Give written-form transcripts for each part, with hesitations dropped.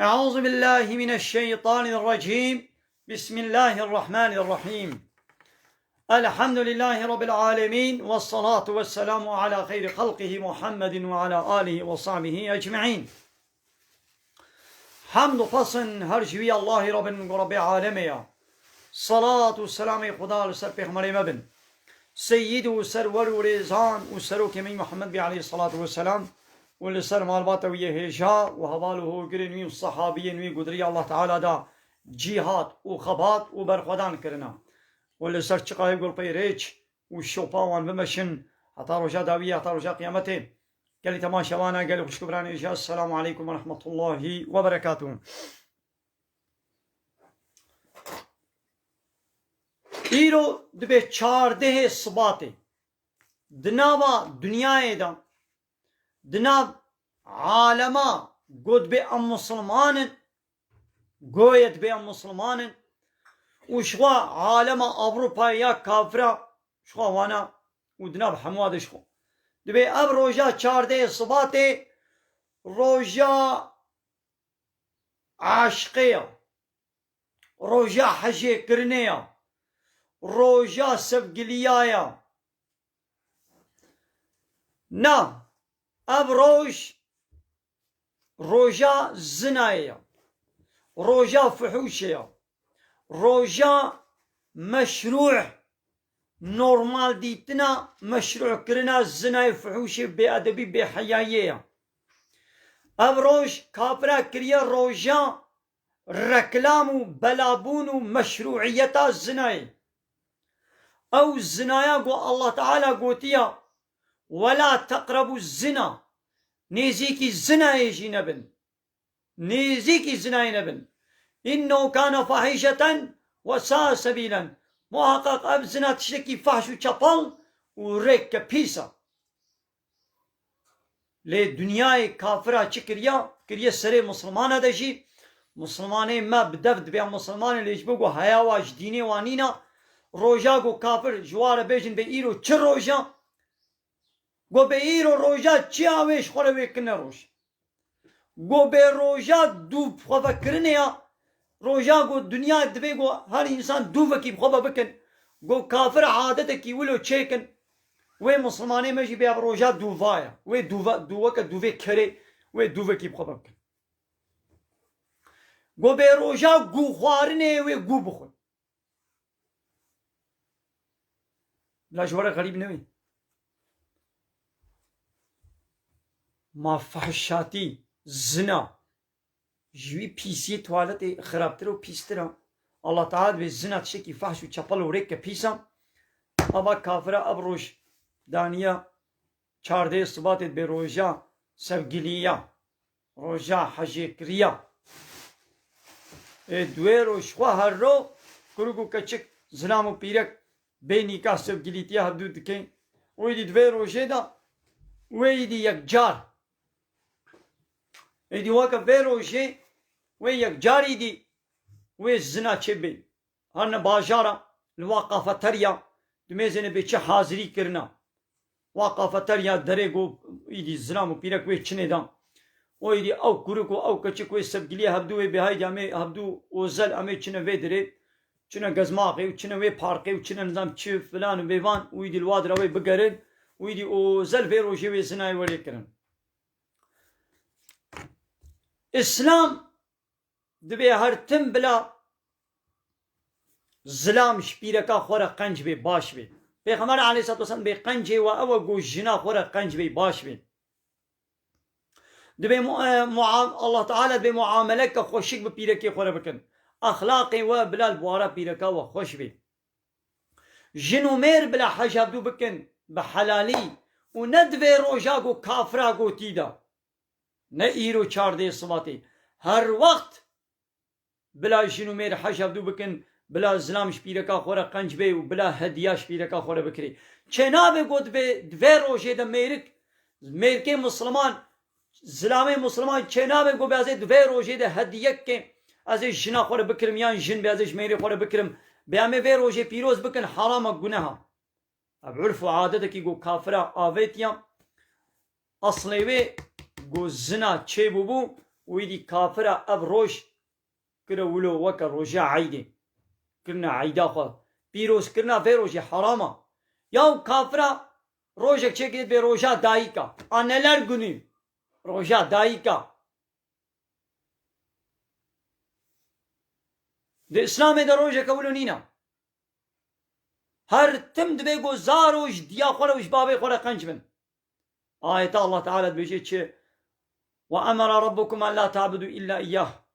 أعوذ بالله من الشيطان الرجيم. بسم الله الرحمن الرحيم. الحمد لله رب العالمين، والصلاة والسلام على خير خلقه محمد وعلى آله وصحبه أجمعين. حمد فصن هرجوي الله رب عالمية. صلاة والسلام خدا لسر پیغمبر مبن سيد وسرور ورزان وسرو كمين محمد بي عليه الصلاة والسلام ولسر مالبات ويه هجا وهواله قرنوي والصحابي نوي قدري الله تعالى دا جهاد وخبات وبرخدان كرنا ولسر چقاي قول بيريج والشوباوان بمشن حتى رجا داوية حتى رجا قيامته قال لي تماشا وانا قال لي خوش كبراني إجا. السلام عليكم ورحمة الله وبركاته. ایرو دبه 14 صباته دناوا دنیای دا دناب عالما قد به ام مسلمان قويت به ام مسلمان وشوا عالم اوروبا يا كافرا شوا وانا ودناب حمواد شوا دبه اب روجا 14 صباته روجا عاشقية روجا حجي كرنية روجا سبقليايا نا اب روجا زنايا روجا فحوشيا روجا مشروع نورمال ديتنا مشروع كرنا الزناي فحوشي بأدبي بحيايا اب روج كابرا كريا روجا ركلامو بلابونو مشروعيتا الزناي او الزنايا قو الله تعالى قوتيا ولا تقربوا الزنا نيزيكي الزنا يجي نبن نيزيكي الزنا نبن إنه كان فاحشة وساء سبيلا محقق اب زنا تشتكي فحش وچپل وريك بيسا لي دنياي كافرة چكريا كريا سري مسلمانة دجي مسلماني ما بدفد بيا مسلمان اللي يجبقوا هياواج ديني وانينا روجا قو كافر جوار بيجن بإيرو چه روجا قو بإيرو روجا چه آويش خوره ويكنا روش قو بي روجا دو بخوفا کرنيا روجا قو دنيا دبي قو هر انسان دو وكي بخوفا بكن قو كافر عادتكي ولو چيكن وي مسلماني مجي بيا روجا دو فايا وي دو وكا دو في كري وي دو وكي بخوفا بكن قو بي روجا قو خوارنه وي قو بخون لا جوارة غريب نوي ما فحشاتي زنا جوي بيسي توالتي خرابتر و بيستر الله تعالى بالزنا تشكي فحش و چپل و ريك بيسا ابا كافرة ابروش دانيا 14 صباتت بروجا سبگليا روجا حجيكريا دوه روش خوا هر رو كروكو كچك زنامو پيرك بيني كاسب جليتيا حدود كين ويدي دوه روجه دا ويدي يك جار يدي واقع دوه روجه وي يك جار يدي وي زنا چبي هرنا باجارا الواقفة تريا دميزن بيچه حاضري کرنا واقفة تريا دريگو يدي زنامو پيرك وي چنه دا ويدي او كروكو او كچك وي سب جليا حدود بهاي جامي حدود وزل امي چنه وي دري چنه گزماقي وچنه وي پارقي وچنه نظام چه فلان ويوان ويدي الواد روي بقرن ويدي او زل في روشي وي زناي ولي كرن اسلام دبي هر تم بلا ظلام شبيركا خورا قنج بي باش بي پیغمبر عليه الصلاة والسلام بي قنجي و او گو جنا خورا قنج بي باش بي دبي الله تعالى دبي معاملك خوشك بپيركي خورا بكن اخلاقي و بلال بوارا بيركا و خوش بي جنو مير بلا حجاب دو بكن بحلالي و ندوي روجاگو كافراگو تيدا نه ايرو 14 صباتي هر وقت بلا جنو مير حجاب دو بكن بلا زلامش بيركا خورا قنج بي و بلا هدياش بيركا خورا بكري چنابه قد بي دوه روجه دا ميركي مسلمان زلامي مسلمان چنابه قد بي دوه روجه دا هديك که ازش جنا خوره بکرم یا جن به ازش میری خوره بکرم به همه وی روژه پیروز بکن حرام گناه اب عرف و عادت کی گو کافره آویتیا اصلی وی گو زنا چه بو ويدي كافرة أب روش كرا ولو وكا روجا عيدي كرنا عيدا خوا بيروس كرنا في روجي حرامة ياو كافرة روجا چكت بي روجا دايكا أنالر گني روجا دايكا دي إسلام دا روجا كولو نينا هر تم دبي گو زاروش ديا خورا وش بابي خورا قنج من آية الله تعالى بيجي وأمر ربكم أن لا تعبدوا إلا إياه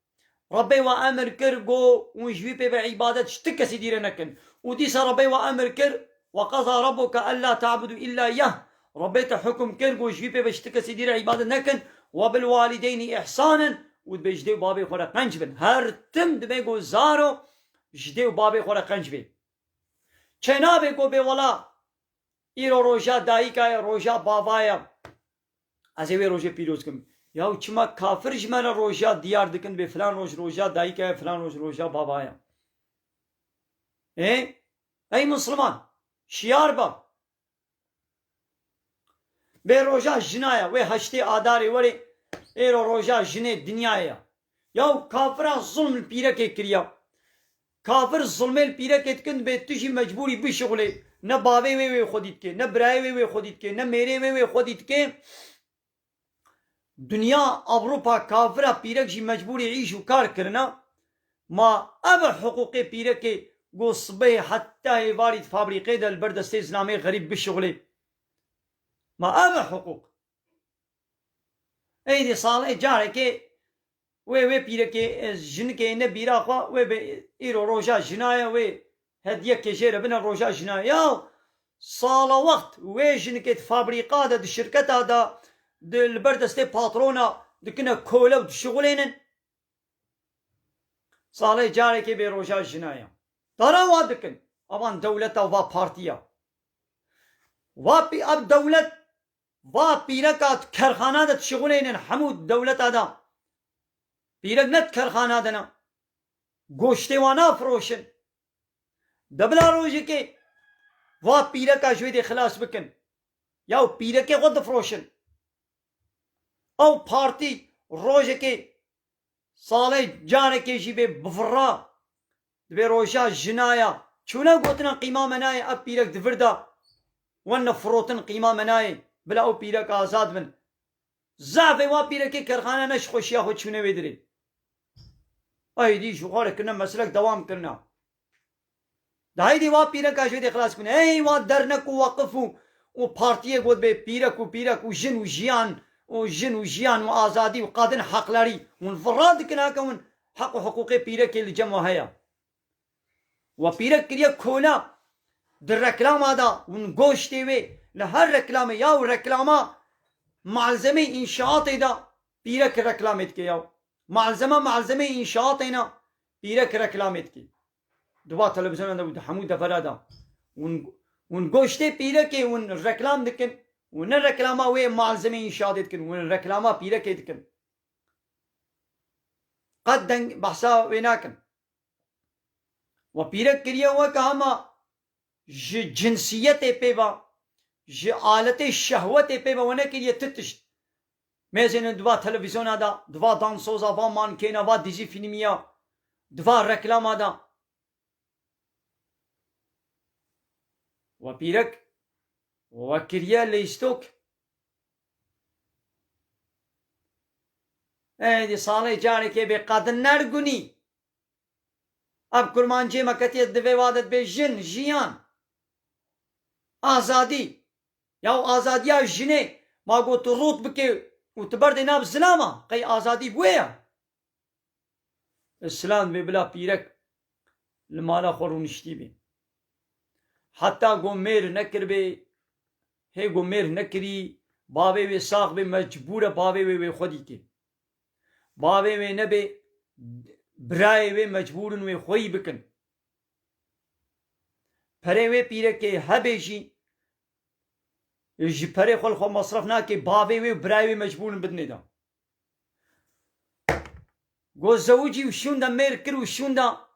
ربي وأمر كر جو ونجوي بعبادة شتكسي ديرنكن وديس ربي وأمر كر وقضى ربك ألا تعبدوا إلا إياه ربي تحكم كر جو جوي بشتكسي دير عبادة نكن وبالوالدين إحسانا ودبيجديو بابي خورا قنجبن هر تم دبيجو زارو جديو بابي خورا قنجبن چنابي جو بولا إيرو روجا دايكا روجا بابايا أزيوي روجا بيروز كم ياو چما كافر جمالا روجا ديار دكن بفلان روجا دايكا فلان روجا بابايا ايه اي مسلمان شيار با بي روجا جنايا وي هشتي آداري وري ايرو روجا جني دنيايا ياو كافر ظلم البيرك كريا كافر ظلم البيرك اتكن بيتشي مجبوري بشغلي نه باوي وي خوديت كي نه براي وي خوديت كي نه ميري وي خوديت كي دنیا اوروپا کافرا پیرک جی مجبوری عيش وكار كرنا ما اب حقوق پیرك گو صبي حتى وارد فابريقي دا البرد استيزنامي غريب بالشغلي ما اب حقوق اي دي صالح جارك وي پیرك جن کے نے بیرا خوا وي ايرو روجا جنايا وي هديه كجير بنا روجا جنايا يا صال وقت وي جن كت فابريقا دا الشركه دا البردستي باترونا دكنا كولا ودشغلين صالح جارك بروجا جنايا ترى وادكن أبان دولة وفا بارتيا وابي أب دولة وابيركات كرخانات تشغلين حمود دولة هذا بيرك نت كرخاناتنا گوشتي وانا فروشن دبلا روجي كي وابيركا شوية خلاص بكن ياو بيركي خود فروشن او پارتی روزه که ساله جانه که جی به بفرا به روشا جنایا چونه گوتنا قیمه منای اب پیرک دفردا ون فروتن قیمه منای بلا او پیرک آزاد من زعفه وا پیرک کرخانه نش خوشیا خود چونه بدری ای دی شغال کنه مسلک دوام کرنا دای دی وا پیرک آجوی دی خلاص کنه ای وا درنک و وقفو و پارتیه گود به پیرک و جن و جیان وجن وجيان وآزادي وقادن حق لاري ونفراد كنا كون حق وحقوق بيرك اللي جمعوا هيا وبيرك كريا كونا در ركلام هذا ونقوش تيوي لهر ركلامه ياو ركلامه معلزمه انشاءات دا بيرك ركلامت كي ياو معلزمه انشاءات هنا بيرك ركلامت كي دوا تلفزيون دا حمود فرادا ونقوش تي بيرك ونركلام دكن ون الركلامة وين معلزمين إنشاء يتكن ون الركلامة بيرك يتكن قد دنگ بحثا ويناكن وبيرك كريا وكهما جنسية بيبا آلة الشهوة بيبا ونا كريا تتشت ميزين دوا تلفزيون هذا دوا دانسوزا وا مانكينا وا ديزي فيلميا دوا ركلام هذا وبيرك وكريا ليستوك دي صالح جارك بقدر نرغني اب كرمانجي مكتي دفي وادت بجن جيان آزادي ياو آزادي يا جني ما قلت روت بكي وتبرد ناب زلامة قي آزادي بويا السلام ببلا بيرك المالا خورو نشتي بي حتى قمير نكر بي هي قمير نكري بابي وي ساق بي مجبورة بابي وي خودي كي بابي وي نبي براي وي مجبورن وي خوي بكن پره وي پيره كي هبيجي يجي پره خل خو مصرفنا كي بابي وي براي وي مجبورن بدني دا گو زوجي وشون دا مير كر وشون دا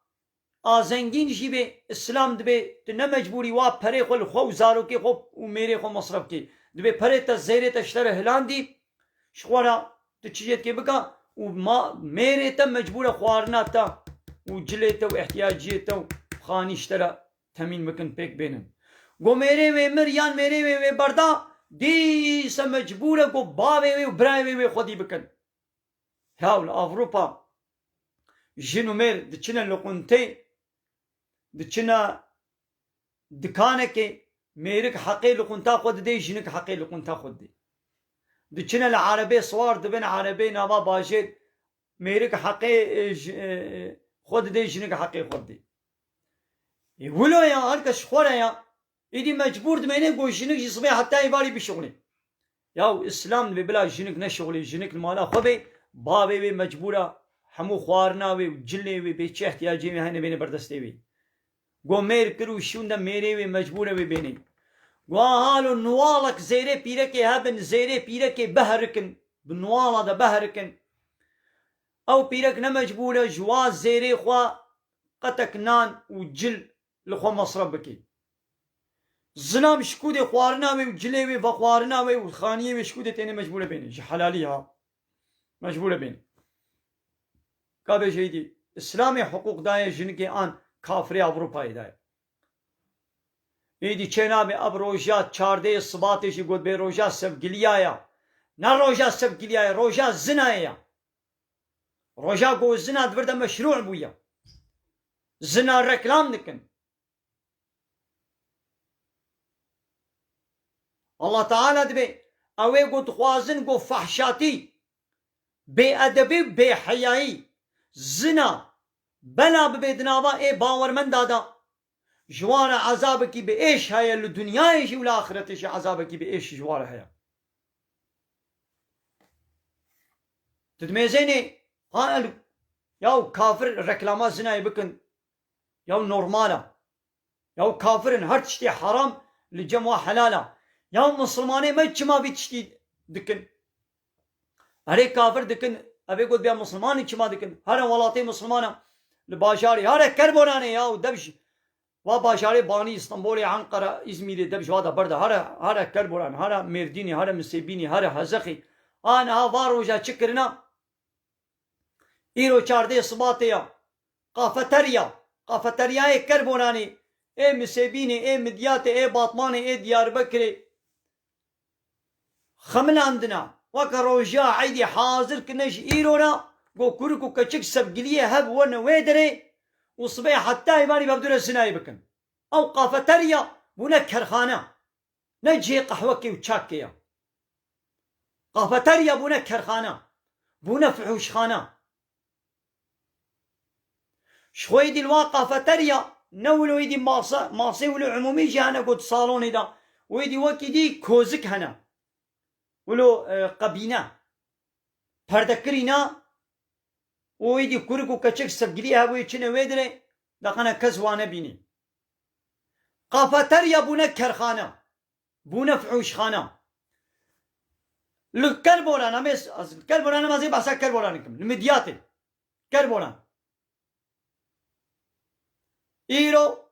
آزنگین جی به اسلام دبه تنه مجبوری وا پره خل خو زارو کی خو و میره خو مصرف کی دبه پره تا زیره تا شتر هلاندی شخورا تو چیزت کی بکا وما ميريتا مجبورة خوارناتا وجليتا واحتياجيتا وخاني اشترى تمين مكن بيك بينن قو ميري وي مريان ميري وي بردا دي مجبورة قو باوي وي وبراوي وي خودي بكن هاول أوروبا جنو مير دچنا لقنتي دچنا دكانك ميرك حقي لقنتا خود دي جنك حقي لقنتا خود دي دچنا العربي صوار دبن عربي نابا باجد ميرك حقي خود دي جنك حقي خود دي يقولوا يا هركش خورا يا إيدي مجبور دمينه قو جنك يصبح حتى يبالي بشغلي ياو اسلام بلا جنك نشغلي جنك المالا خوبي بابي بي مجبورة همو خوارنا وي جلي وي بيچ احتياجي وي هنه بين بردسته وي گو مير کرو شوندا ميري وي مجبوره وي بيني گو حالو نوالك زيره بيركي هبن زيره بيركي بهركن بنوالا دا بهركن او بيرك نمجبوره جواز زيره خوا قتك نان وجل لخوا مصرب بكي زنام شكودي خوارنا وي وجلي وي بخوارنا وي وخانيه وي شكودي تاني مجبوره بيني حلاليها مجبوره بيني كابي جيدي اسلامي حقوق داية جنكي آن كافري أوروباي داية ايدي چنابي اب روجا چارده صباتي شي قد بي روجا سبقليايا نا روجا سبقليايا روجا زنايا روجا قو زنا دوردا مشروع بويا زنا ركلام نكن الله تعالى دبي اوي قد خوازن قو فحشاتي بي ادبي بي حيائي زنا بلا ببيدناوا اي باور من دادا جوار عذابك بايش هاي الدنيا يجي والاخرة شي عذابك بايش جوار هيا تدميزيني ها ياو كافر ركلاما زنا يبكن ياو نورمالا ياو كافر هر تشتي حرام لجموا حلالا ياو مسلماني ما ما بيتشتي دكن هري كافر دكن ابي قلت بيا مسلماني كما دكن هر ولاتي مسلمانا لباشاري هر كربوناني ياو دبش وباشاري باني اسطنبول عنقرة ازمير دبش وادا برده هر كربونان هر مرديني هر مسيبيني هر حزخي انا هافاروجا تشكرنا ايرو چارده صباتيا قافتريا كربوناني اي مسيبيني اي مدياتي اي باطماني اي ديار بكري خمل عندنا وكروجا عيدي حاضر كنش ايرونا قو كوركو كتشك سبقليه هب ون ويدري وصبيح حتى يباني بابدور السناي بكن او قافتريا بونكر خانه نجي قهوكي وتشاكيا قافتريا بونكر خانه بونفعوش خانه شوي دي الواقع فتريا نولو يدي ماصي ولو عمومي جانا قد صالوني دا ويدي وكي دي كوزك هنا ولو قبينا پردكرينا ويدي كوركو كچك سبگريها ويچنه ويدري دقنا كزوانه بيني قافتريا بونا كرخانه بونا فعوش خانه لكربولانا مس كربولانا ما زي باسا كربولانكم المدياتي كربولانا ايرو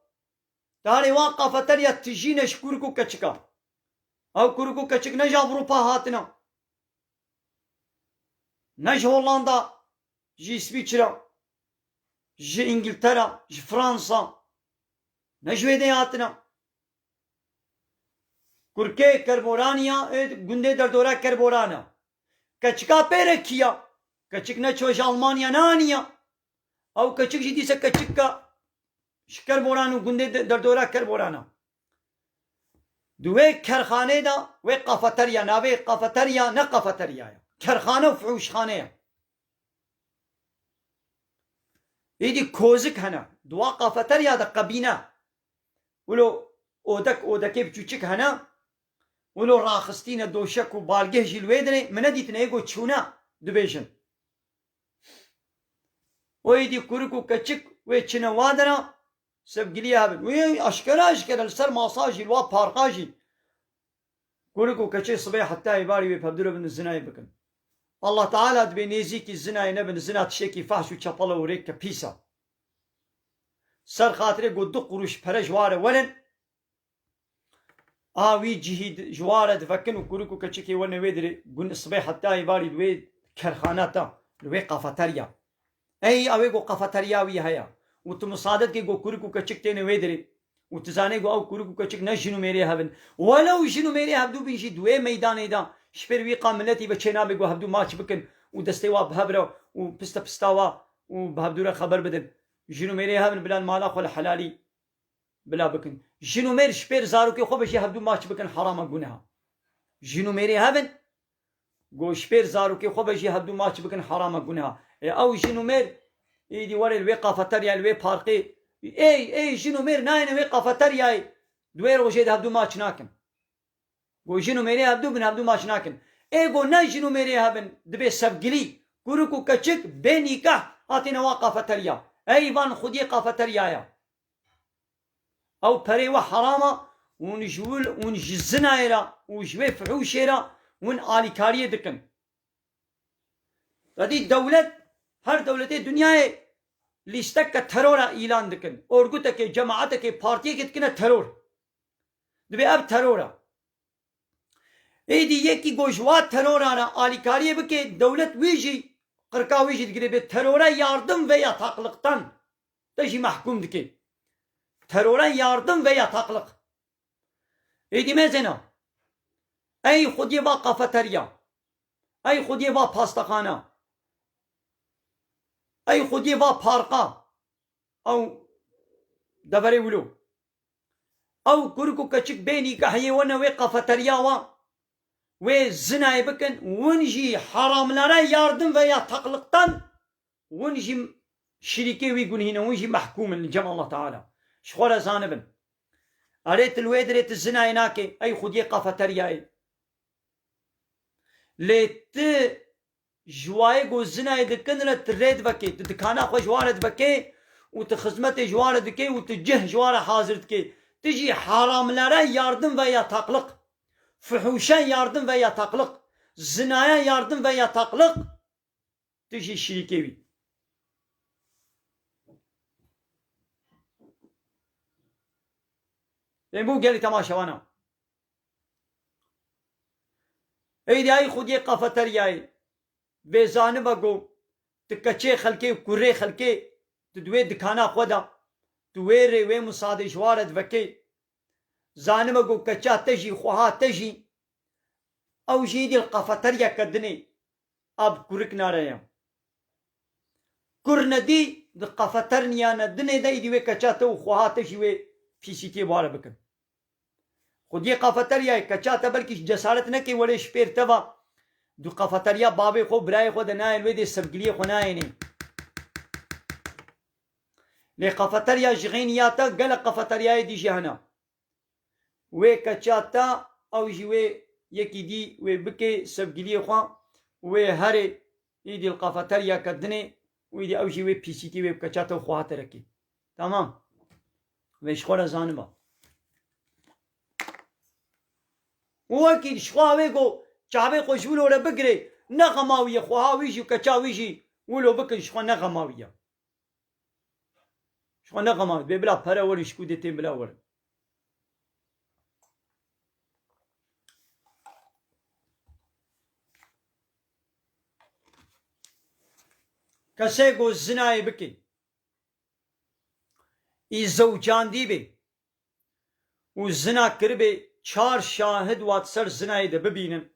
داري واقع فتريا تجينا شكوركو كچكا او كوركو كچك نجا اوروبا هاتنا نج هولندا جي سويسرا جي انجلترا جي فرنسا نجويدي هاتنا كوركي كربورانيا گنده در دورا كربورانا كچكا بيركيا كچك نچوش المانيا نانيا او كچك جي ديسا كچكا شكر بورانو گنده در دورا کر بورانا دوی کرخانه دا وی قافتریا ناوی قافتریا نه قافتریا کرخانه و فعوش خانه ایدی کوزک هنا دوا قافتریا دا قبینا ولو اودکی بچوچک هنا ولو راخستین دوشک و بالگه جلوه دنه منه دیتنه ایگو چونا دبیشن و ایدی کورکو کچک وی چنه وادنا سبقليها بن وي اشكرا السر ماساجي الوا بارقاجي كوركو كشي صبيح حتى يباري بيبدلو بن الزناي بكن الله تعالى دبي نيزيكي الزناي نبن الزنا تشيكي فحش وشابلا وريك بيسا سر خاطري قد قروش برج واره ولن وي جهيد جواره دفكن وكوركو كشيكي ون ويدري قن صبيح حتى يباري دوي كرخاناتا لوي قافتريا اي اوي جو قافتريا وي هيا وتمصادت كي جو كوركو كچك تين ويدري وتزاني جو او كوركو كچك نجنو ميري هبن ولو جنو ميري هبدو بيجي دوي ميدان ايدا شفر وي قاملتي بچنا بيجو هبدو ماتش بكن ودستوا بهبرو وبستا بستاوا وبهبدو خبر بدل جنو ميري هبن بلا مالا خل حلالي بلا بكن جنو مير شبير زارو كي خو بشي هبدو ماتش بكن حرام گناه جنو ميري هبن جو شبير زارو كي خو بشي هبدو ماتش بكن حرام گناه او جنو مير ايدي وري الوي قافتريا الوي بارقي اي جنو مير ناين وي قافتريا دوير وجد هبدو ماتش ناكن جو جنو ميري هبدو بن هبدو ماتش ناكن اي جو نا جنو ميري هبن دبي سبگلي كوركو كچك بنيكه هاتينا وقافتريا اي وان خودي قافتريا او بريوه حرامه ونجول ونجزنا يرا وجوي فحوش يرا ون آليكاريه دكن ردي دولت هر دولتي دنيا ليستك ترورا اعلان دكن اورگوتك جماعتك بارتيه كتكنا ترور دبي اب ترورا ايدي يكي گوشوات ترورا آليكاريه بكي دولت ويجي قرقا ويجي دگري بي ترورا yardım ve yataklıktan تجي محكوم دكي ترورا yardım ve yataklık ايدي مزنا اي خودي با قافتريا اي خودي با پاستخانه اي خودي با پارقا او دبري ولو او كركو كچك بيني كحي وانا وي قافتريا ve zinayı bakın ونجي haramlara yardım veya yataklıktan ونجي şirike ve günahine ونجي mahkumen cem Allah Teala şuara zanibin arayet الويدرت الزنا هناك اي خدي قافتريا لت جواي جو زنا دكنره تريد بكي تدكانا خو جوارد بكي وتخدمت جوارد بكي وتجه جوار حاضر بكي تجي haramlara yardım ve yataklık fuhuşa yardım ve yataklık zinaya yardım ve yataklık تجي şirkevi ben bu geli tamaşavana eydi ay خودی قافتریای ve zanıba go تکچه خلکی کوره خلکی تدوی دکانا خدا دوی و مساعد جوارد وکی زانما گو کچا تجي خوها تجي او جيدي القافتريا كدني اب كورك ناريا كورندي القافترنيا ندني دايدي وي كچا تو خوها تجي وي فيسيتي بار بكن خودي قافتريا كچا تبلكي جسارت نكي ولا شپير تبا دو قافتريا بابي خو براي خو دناين وي دي سبگلي خو نايني لي قافتريا جغينياتا قال قافتريا دي جهنم وي كچاتا او جوي يكي دي وي بكي سبگلي خو وي هري يدي القافتريا كدني ويدي او جوي بي سي تي وي كچاتا خو تركي تمام ويش خورا زانبا وكي شخواوي جو چاوي خوشولو ر بگري نغماوي خواوي جو كچاوي جي ولو بكن شخوا نغماوي شخوا نغماوي بلا پرا ور شكو دتي بلا ور كسي جو زناي بكي زوجان دي بي وزنا كربي 4 شاهد وات سر زناي ده ببينن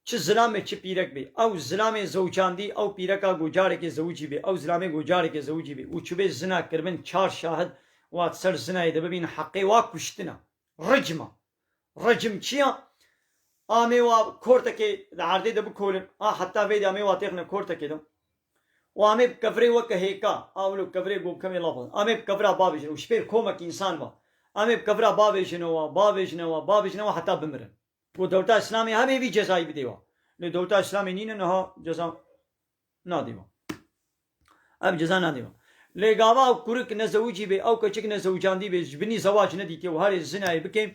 چه زلامه چه پیرک بي او زلامه زوجان دي او پیرکا گوجاره که زوجي بي او زلامه گوجاره که زوجي بي و چوبه زنا کربن 4 شاهد وات سر زناي ده ببين حقي وا كشتنا رجم چيا آمي وا كورتكي عرضي ده بكولن حتى ويد آمي وا تخنا كورتكي دم وآمي بكفري وكهيكا اولو كفري گو كمي لفظ آمي بكفرا بابش و شپير كومك انسان با آمي بكفرا بابش نوا حتى بمرن و دولتا اسلامی همه بی جزایی بدیوا لی دولتا اسلامی نینه نها جزا نادیوا اب جزا نادیوا لی گاوا او کرک نزوجی بی او کچک نزوجاندی بی جبنی زواج ندیتی و هر زنای بکیم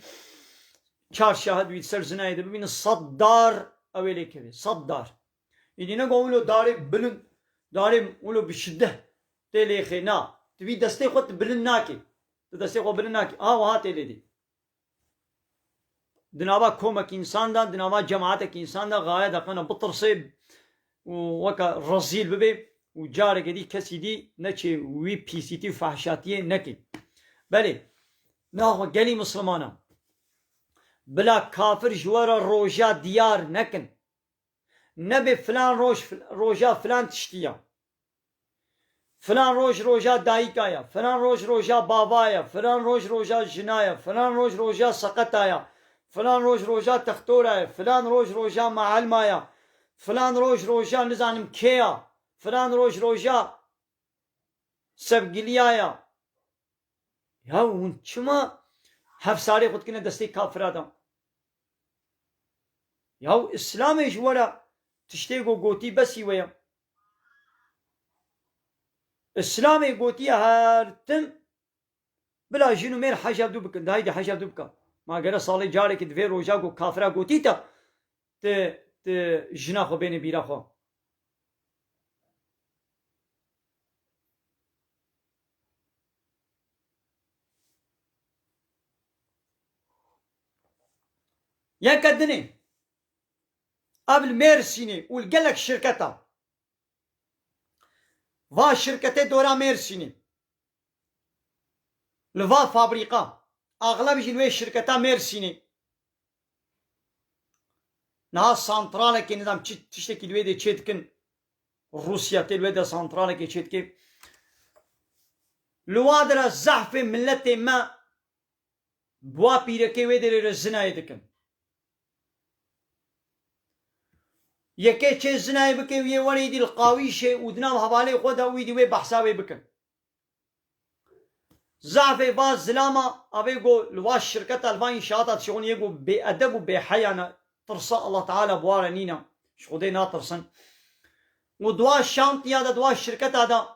4 شاهد بید سر زنای ده ببین صدار اولی که صدار ایدی نگو داری بلند داری اولو بشده تیلی خینا تبی دسته خود بلند ناکی دسته خود بلند ناکی وها تیلی دی دنابا كومك انسان دا دنابا جماعتك انسان دا غاية دقنا بطرسي وكا رزيل ببي وجارك دي كسي دي نكي وي بيسيتي وفحشاتي نكي بلي ناهو قالي مسلمانا بلا كافر جوارا روجا ديار نكن نبي فلان روجا فلان تشتيا فلان روجا دايكايا فلان روجا بابايا فلان روجا جنايا فلان روجا سقطايا فلان روجا تختورايا فلان روجا معلمايا فلان روجا نزانم كيا فلان روجا سبقليايا يا ون شما هفساري خود كنا دستي كافرادا يا اسلامي جوارا تشتيقو قوتي بسي ويا اسلامي قوتي هارتم بلا جنو مير حجاب دو بكن دايدي حجاب دو بكا ما قرا صالي جارك دوي روجا قو كافرا قوتي تا ت جنا خو بين بيرا خو يا كدني قبل ميرسيني والقلك شركتها va şirkete dora Mersin'i. Lva fabrika. Ağlab jinve şirketa Mersin'i. Naha santrale ki nizam çişteki lve de çetkin. Rusya telve de santrale ki çetki. Lvadra zahfe milleti ma bua pireke ve de zina edikin. یکی چه زنای بکه وی وری دی القاویشه و دنام حواله خود وی دی وی بحثاوی بکن ضعف باز زلاما اوی گو لواش شرکت الوا انشاءات شغل یگو بی ادب و بی حیانا ترسا الله تعالی بوارنینا شغده نا ترسن و دوا شانتیا دا دوا شرکت دا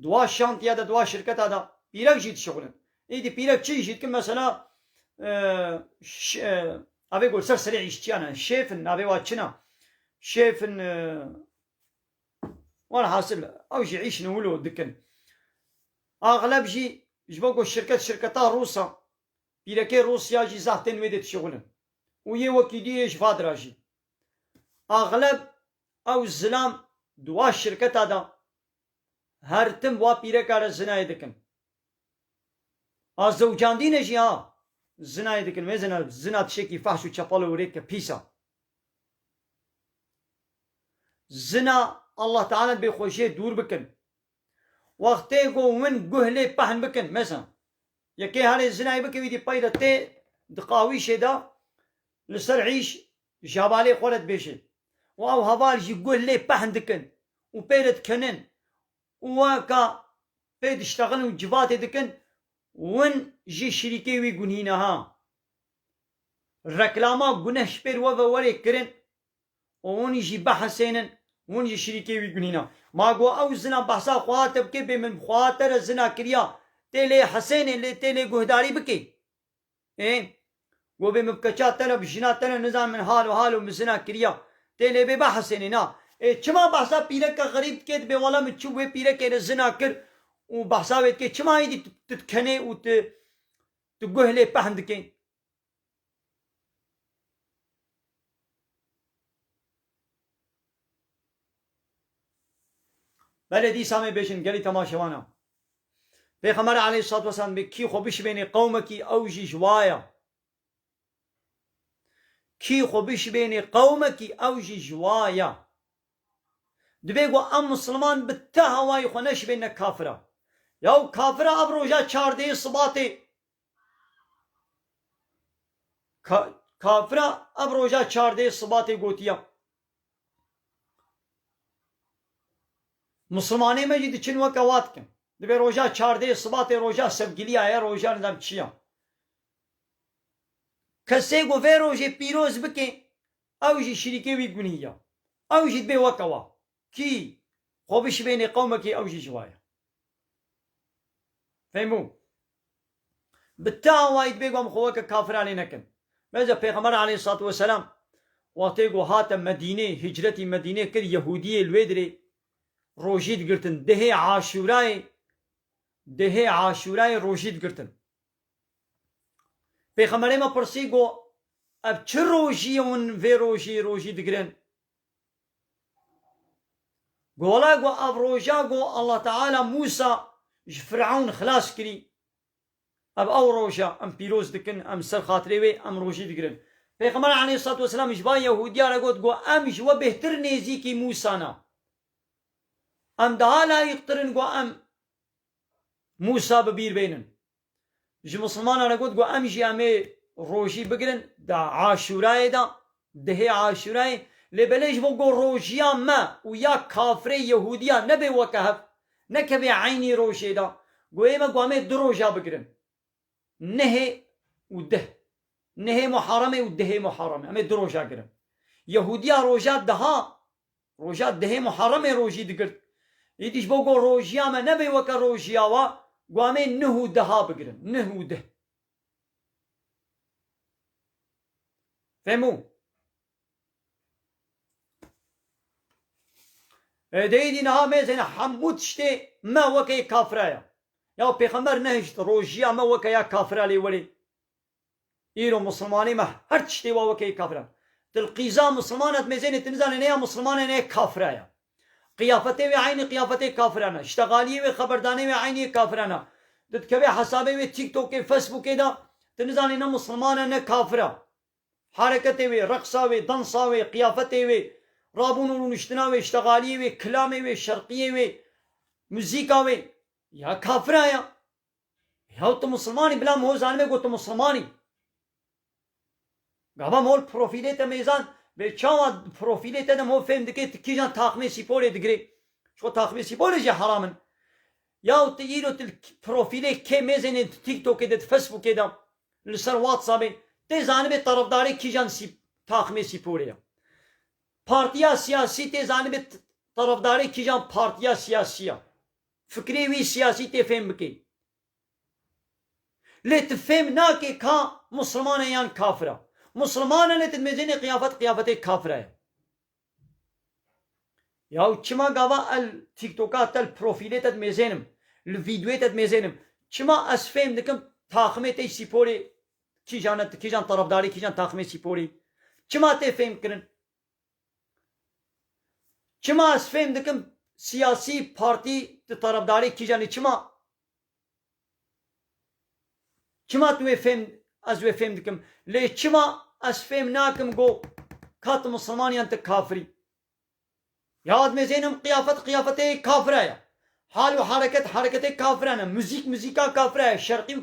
دوا شانتیا دا دوا شرکت دا پیرک جید شغلن ایدی پیرک چی جید که مثلا أبي يقول سر سريع يشتيانا شيفن أبي واتشنا شيفن وانا حاسب أو شي عيش نقوله دكن أغلب جي جبوكو شركتا روسا بيركي روسيا جي زهتين ويدت شغلن ويه وكيدي ايش فادرا جي أغلب أو الزلام دوا الشركتا دا هرتم وا بيركا رزنا دكن الزوجان دين جي زنا يدكن مزنا زنا تشكي فحش وشapalo وريك بيسا زنا الله تعالى بخوشي دور بكن وقتي جو من جهلي بحن بكن مثلا يكي هاري زنا يبكي ويدي بايدا تي دقاوي شدا لسرعيش جابالي خولت بيشي واو هبال جي جهلي بحن دكن وبيرت كنن وكا بيد اشتغل وجبات دكن ون جي شريكي وي جنينها ركلاما جنش بير ووري كرن ون يجي بحسينن ون جي شريكي وي جنينها ما جو او زنا بحثا خاطب كي بمن خاطر زنا كريا تيلي حسين اللي تيلي جهداري بكي ايه و بمبكچا طلب جنا طلب نظام من حال وحال ومزنا كريا تيلي بحسين نا ايه چما بحثا پيرك غريب كيت بي ولا مچو وي پيرك زنا كر وبحثاويت كي چما يدي تتكني وت تجهلي بحندكين بلدي سامي بيشن قالي تماشوانا بيغمر عليه الصلاة والسلام بكي خبش بين قومك أوجي جوايا كي خبش بين قومك أوجي جوايا دبيقو أم مسلمان بالتهواي خنش بين كافرة يو كافرة أبروجا چاردي صباتي كافرة أبروجا چاردي صباتي قوتيا مسلماني مجد چن وكوات كن دبي روجا چاردي صباتي روجا سبقليا يا روجا ندم چيا كسي قو في روجي بيروز بكي أوجي شريكي ويقونيا أوجي دبي وكوا كي خوبش بين قومك أوجي جوايا فهموا بالتاوى يدبيقوا مخوك كافر علينا كن ماذا بيغمر عليه الصلاة والسلام واتيقوا هاتم مدينة هجرتي مدينة كد يهودية الويدري روجيد قرتن دهي عاشوراي روجيد قرتن بيغمر ما برسيقوا اب چه روژی ون في روژی دگرن قولا قو اب روژا قو الله تعالى موسى فرعون خلاص كري اب او روژا ام پیروز دکن ام سر خاطره وی ام روژی دگرن پیغمبر علیه الصلاة والسلام اجبا یهودیا را گفت گو ام جوا بهتر نیزی کی موسی نا ام daha layıktırın گو ام موسی ببیر بینن جی مسلمان را گفت گو ام جی ام روژی بگرن دا عاشورای دا ده عاشورای لبلش بو گو روژیا ما و یا کافر یهودیا نبی وکهف نکبی عینی روژی دا گو ایما گو ام دو روژا بگرن نه و ده نه محرمه و ده محرمه ام دو روژا گرن یهودیا روژا ده محرمه روژی دگرد ایدیش بو گو روژیا ما نبی وکه روژیا و گو ام نه و ده بگرن نه و ده فهمو دیدی نها میزن حمود شته ما وکه کافرایا یا پیغمبر نهشت روژیا ما وکه یا کافرا لی ولی ایرو مسلمانی ما هر شته وکه کافرا تلقیزا مسلمانت میزن تنزان نه مسلمان نه کافرایا قیافته و عین قیافته کافرانا اشتغالی و خبردانی و عین کافرانا دتکبه حسابه و تیک توک فیسبوک دا تنزان نه مسلمان نه کافرا حرکته و رقصه و دانسه و قیافته و رابون و نشتنا و اشتغالی و کلام و شرقیه و موزیکا و یا کافره یا تو مسلمانی بلا موزان میں گو تو مسلمانی گابا مول پروفیلیت میزان به چاوا پروفیلیت دم هو فهم دکه کی جان تاخمه سیپول دگری شو تاخمه سیپول جه حرامن یا تو ایرو تل پروفیله که میزن تیک توک دت فیسبوک دم لسر واتساپ ته جانب طرفداری کی جان سی تاخمه سیپول پارتیا سیاسی ته جانب طرفداری کی جان پارتیا سیاسیه فکری وی سیاسی ته فهم بکی لیت فهم نا که کا مسلمان یان کافره مسلمان لیت میزن قیافت کافره یا چما گاوا ال تیک توکات ال پروفیلت میزنم الویدیویت میزنم چما از فهم دکم تاخمه تی سیپوری کی جان طرفداری کی جان تاخمه سیپوری چما ته فهم کرن چما از فهم دکم سیاسی پارتی طرفداری کی جانی چما تو فهم از و فهم دکم لی چما از فهم ناکم گو کات مسلمانیان ته کافری یاد میزنم قیافت کافره حال و حرکت کافرانه موزیکا کافره شرقی و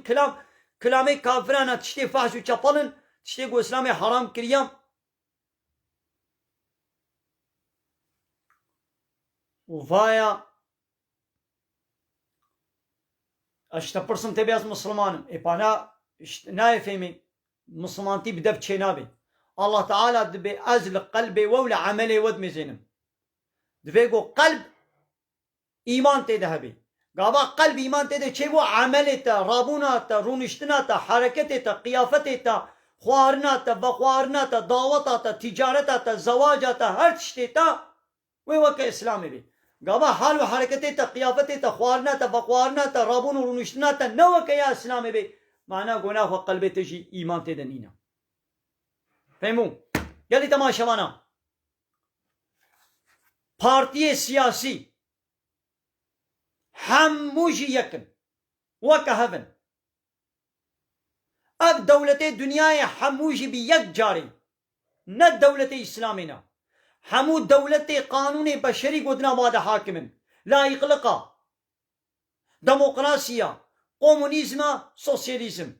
کلام کافرانه تشتی فحش و چپلن تشتی گو اسلام حرام کریم و وایا اشتا پرسم تبی از مسلمانم اپانا نایفهمی مسلمانتی بدب چه نابی الله تعالی دبی ازل قلبی وول عملی ود میزنم دبی گو قلب ایمان تیده هبی گابا قلب ایمان تیده چه و عملی تا رابونا تا رونشتنا تا حرکت تا قیافت تا خوارنا تا بخوارنا تا دعوتا تا تجارتا تا زواجا تا هر چشتی تا وی وکه اسلامی بی گابا حال و حرکت تا قیافت تا خوارنا تا بخوارنا تا رابون و رونشتنا تا نو که یا اسلامی بی معنی گناه و قلب تجی ایمان تیده نینا فهمو یلی تماشوانا پارتی سیاسی هموجی یکن وکه هفن اب دولت دنیای هموجی بی یک جاری نه دولت اسلامینا همو دولت قانون بشری گودنا واد حاکمن لا يقلقا دموکراسیا کمونیزم سوسیالیزم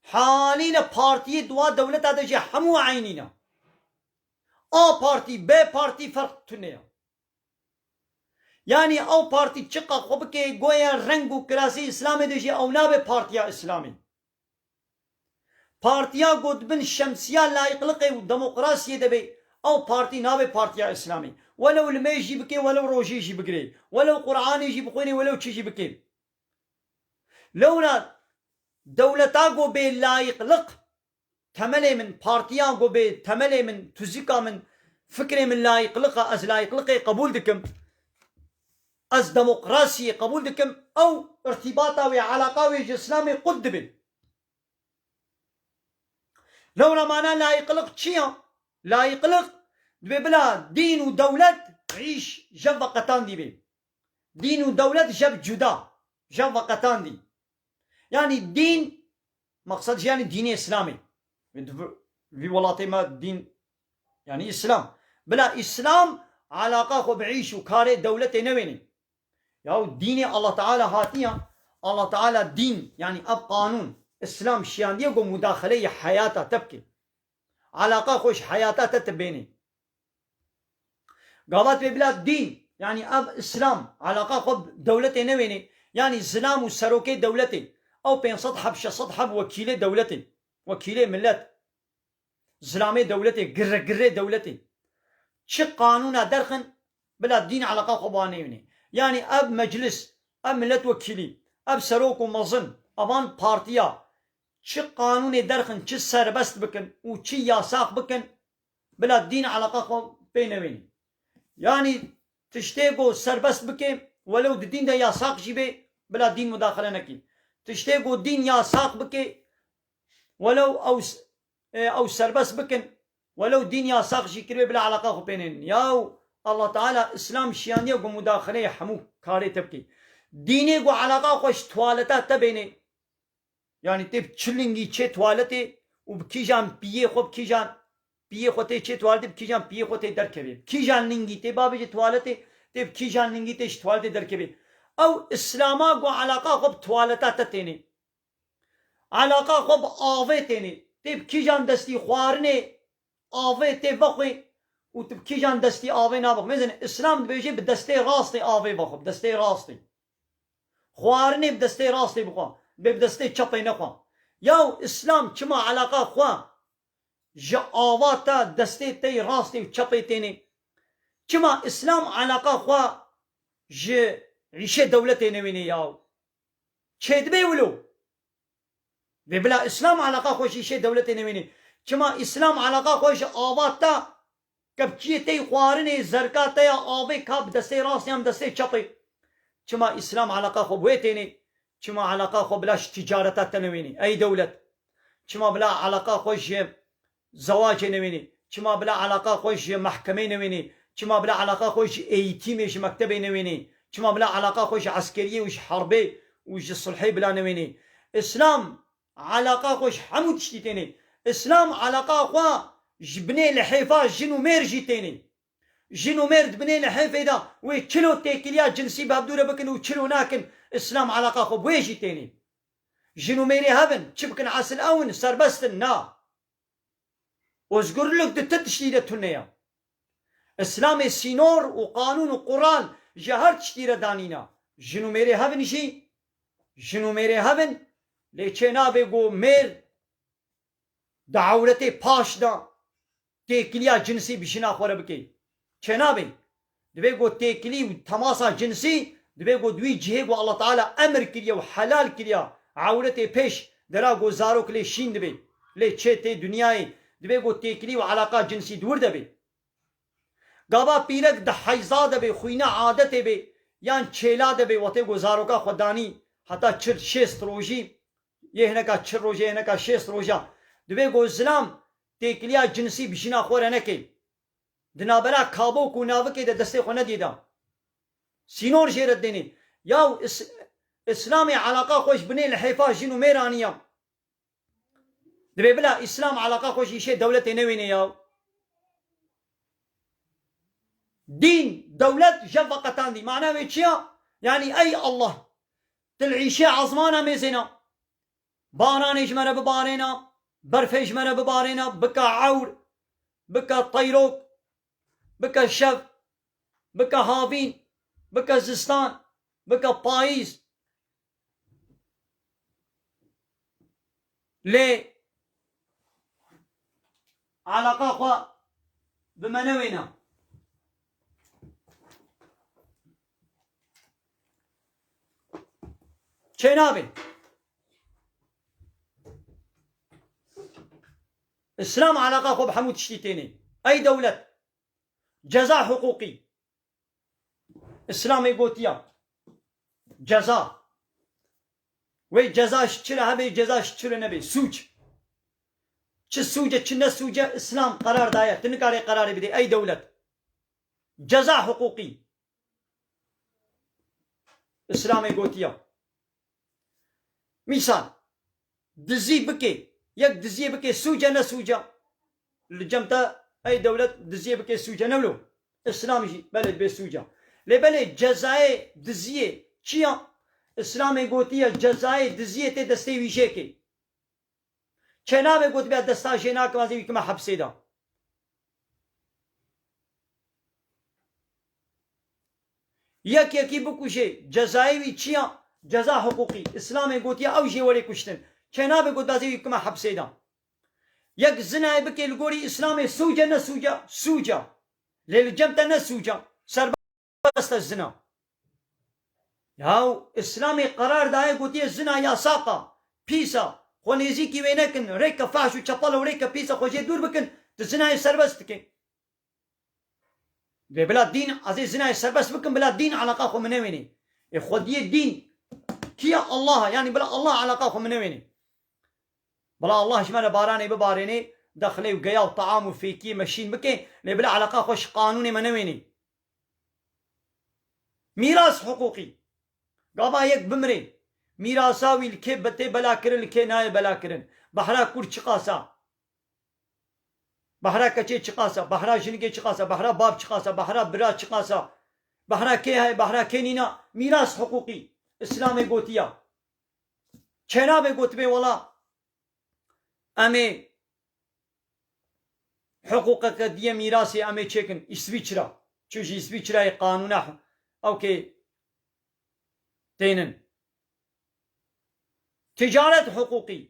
حالین پارتی دوا دولت ادجه همو عینینا آ پارتی ب پارتی فرق تنیا یعنی او پارتی چقا خوب که گویا رنگ و کراسی اسلام دجه اونا به پارتیا اسلامی پارتیا گودبن شمسیا لا يقلقه و دموکراسی دبی او پارتی نابه پارتیا اسلامی ولو الميجي بكي ولو روجيجي بكري ولو قرآن يجي بخوني ولو تشيجي بكي لولا دولتاغو بي لا يقلق تملي من بارتياغو بي تملي من تزيكا من فكري من لا يقلق از لا يقلق قبول دكم از ديمقراطية قبول دكم او ارتباطا وعلاقا ويجي اسلامي قدبن لو رمانا لا يقلق تشيا لا يقلق دبي بلا دين ودولة عيش جب قطان دي بي دين ودولة جب جدا جب قطان دي يعني الدين مقصد يعني دين إسلامي في ولاطي ما دين يعني إسلام بلا إسلام علاقة خو بعيش وكاري دولة نويني ياو دين الله تعالى هاتيا الله تعالى دين يعني أب قانون إسلام شيان ديگو مداخلة حياته تبكي علاقة خوش حياته تتبيني قالت ببلاد دين يعني أب إسلام علاقة خب دولة نويني يعني إسلام وسروكي دولتي أو بين سطحب شسطحب وكيلة دولتي وكيلة ملت إسلامي دولتي قرر دولتي شي قانون درخن بلا دين علاقة خبانيوني يعني أب مجلس أب ملت وكيلي أب سروك ومظن أبان بارتيا شي قانون درخن شي سربست بكن وشي ياساق بكن بلا دين علاقة خبانيوني يعني تشتيقو سربست بكي ولو الدين ده ياساق جيبه بلا دين مداخلة نكي تشتيقو الدين ياساق بكي ولو أو سربست بكن ولو دين ياساق جيكري بلا علاقة خبينين ياو الله تعالى إسلام شيانية و مداخلة حمو كاري تبكي ديني و علاقة خوش توالتا تبيني يعني تب چلنگي چه توالتي و بكي جان بيه خوب كي جان بيه خوتي چه توالتي بكي جان بيه خوتي در كبه كي جان لنگي تي بابي جه توالتي تب كي جان لنگي تي توالتي در كبه او اسلاما و علاقة خوب توالتا تتيني علاقة خوب آوه تيني تب كي جان دستي خوارني آوه تي بخوي و تب كي جان دستي آوه نابخ مثلا اسلام بيجي بدستي راستي آوه بخو بدستي راستي خوارني بدستي راستي بخو بدستي چپي نخو ياو اسلام چما علاقة خوا جا آواتا دستي تي راستي و چپي تيني چما اسلام علاقة خوا ج عيشة دولتي نويني ياو چه دبي ولو بلا اسلام علاقة خوش عيشة دولتي نويني چما اسلام علاقة خوش آواتا كبچي تي خوارني زركا تيا آوي كاب دستي راستي هم دستي چپي چما اسلام علاقة خو بويتيني چما علاقة خو بلاش تجارتات تنويني اي دولة چما بلا علاقة خوش زواج نويني چما بلا علاقة خوش محكمة نويني چما بلا علاقة خوش ايتيمش مكتبة نويني چما بلا علاقة خوش عسكرية وش حربي وش صلحي بلا نويني اسلام علاقة خوش حمود شتيتيني اسلام علاقة خو جبني لحيفا جنو مير جيتيني جنو مير دبني لحيفا دا ويتشلو تيكليات جنسي بابدورة بكن وتشلو ناكن اسلام علاقة خو بوي جيتيني جنو ميري هبن تشبكن عسل اون سربستن نا وزقر لك دتت شتيدة تنيا اسلام سينور وقانون وقرآن جهر تشتيرة دانينا جنو ميري هبن شي جنو ميري هبن ليچنا بيگو مير دعولتي پاش دا تيكليا جنسي بشنا خوره بكي چنا بي دبيگو تيكلي تماسا جنسي دبيگو دوي جهيگو الله تعالى امر كريا وحلال كريا عولتي پیش دراگو زارو كلي شين دبي لي چته دنياي دبيگو تيكلي وعلاقات جنسي دور دبي گابا پيرك د حيزا دبي خوينا عادت بي يان چيلا دبي وته گزارو کا خداني حتى چر شست روجي يهنا کا چر روجي هنا کا شست روجا دبيگو اسلام تيكليا جنسي بشنا خوره نكي دنابلا كابو کو ناوكي د دسته خو نديدا سينور جيرت ديني ياو اسلامي علاقه خوش بني الحيفا جنو ميرانيا دبي بلا اسلام علاقه خوش شيء دولتي نويني ياو دين دولة جفقتان دي معناه ويتشيا يعني اي الله تلعيشي عظمانا ميزنا بارانيش مرة ببارينا برفيش مرة ببارينا بكا عور بكا طيروك بكا شف بكا هافين بكا زستان بكا بايز ليه علاقة خوا بمنوينا چنابي اسلام علاقة خو بحمود شتيتيني اي دولة جزاء حقوقي اسلامي قوتيا جزاء وي جزاء شتشرة هبي جزاء شتشرة نبي سوج چ سوجة چ نسوجة اسلام قرار داية تنكاري قرار بدي اي دولة جزاء حقوقي اسلامي قوتيا مثال دزي بكي يك دزي بكي سوجة نسوجة الجمتا اي دولة دزي بكي سوجة نولو اسلامي بلد بي سوجة لبلد جزاء دزي چيا اسلامي قوتيا جزاء دزي تي دستي ويشيكي چنابه قوت بيا دستا جينا كمازي ويكما حبسي دا يك يكي بكوشي جزائي چيا جزاء حقوقي اسلامي قوتيا او جي وري كشتن چنابه قوت بازي ويكما حبسي دا يك زنا بكي القوري اسلامي سوجة نسوجة سوجة للجمتا نسوجة سربست الزنا ياو اسلامي قرار داي قوتيا الزنا يا ساقا بيسا خونيزي كي وينكن ريكا فاشو چپل وريكا بيسا خوجي دور بكن تزنا سربست كي بلا دين عزيز زنا سربست بكن بلا دين علاقه خو منويني خودي الدين كيا الله يعني بلا الله علاقه خو منويني بلا الله شمال باراني بباريني دخلي وقيا وطعام وفيكي ماشين بكي بلا علاقه خوش قانوني منويني ميراث حقوقي قابا يك بمري ميراثاوي الكي بتي بلا كرن الكي ناي بلا كرن بحرا كور چقاسا بحرا كچي چقاسا بحرا جنگي چقاسا بحرا باب چقاسا بحرا برا چقاسا بحرا كي هاي بحرا كينينا ميراث حقوقي اسلامي قوتيا چنا به قطبه ولا امي حقوقك دي ميراثي امي چكن اسويچرا چوش اسويچرا قانون اوكي تينن تجارة حقوقي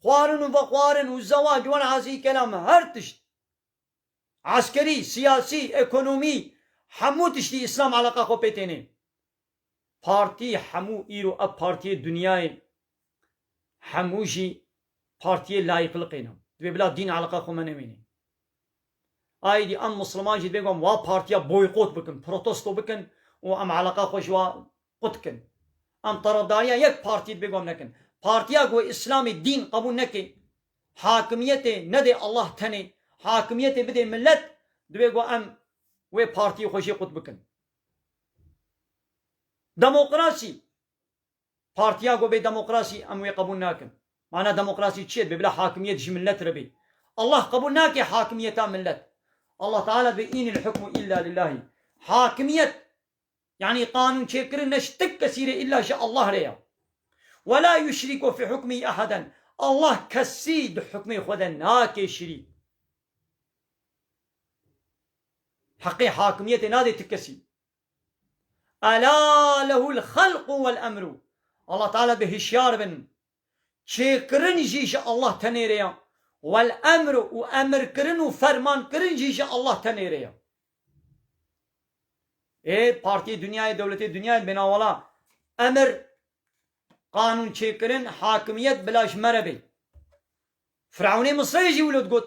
خوارن وبقوارن والزواج والعزي كلام هرتشت عسكري سياسي ايكونومي حمو تشتي اسلام علاقة خو بيتيني بارتي حمو ايرو اب بارتي دنياي حموشي بارتي لايق لقينا دبي بلا دين علاقة خو منويني ايدي ام مسلمان جي بيقوم وا بارتيا بويقوت بكن بروتستو بكن وام علاقة خو جوا قتكن ام طرداريا يك بارتي بيقوم نكن بارتيا قوي اسلامي الدين قبول نكي حاكميته ندي الله تني حاكميته بدي ملت دبيقو ام وي بارتي خوشي قط بكن ديمقراسي بارتيا قوي ديمقراسي ام وي قبول ناكن معنى ديمقراسي تشيد بلا حاكمية جي ملت ربي الله قبول ناكي حاكمية ملت الله تعالى بإين الحكم إلا لله حاكمية يعني قانون شكر نشتك كثير إلا شاء الله ريا ولا يشرك في حكمه أحدا الله كسيد حكمه خدا ناكي شريك حقي حاكمية نادي تكسي ألا له الخلق والأمر الله تعالى بهشيار بن شكرن جيش الله تنيريا والأمر وأمر كرن وفرمان كرن جيش الله تنيريا بارتي دنيا دولتي دنيا بناولا أمر قانون شكرن حاكمية بلاش مربي فرعوني مصر يجي ولد قد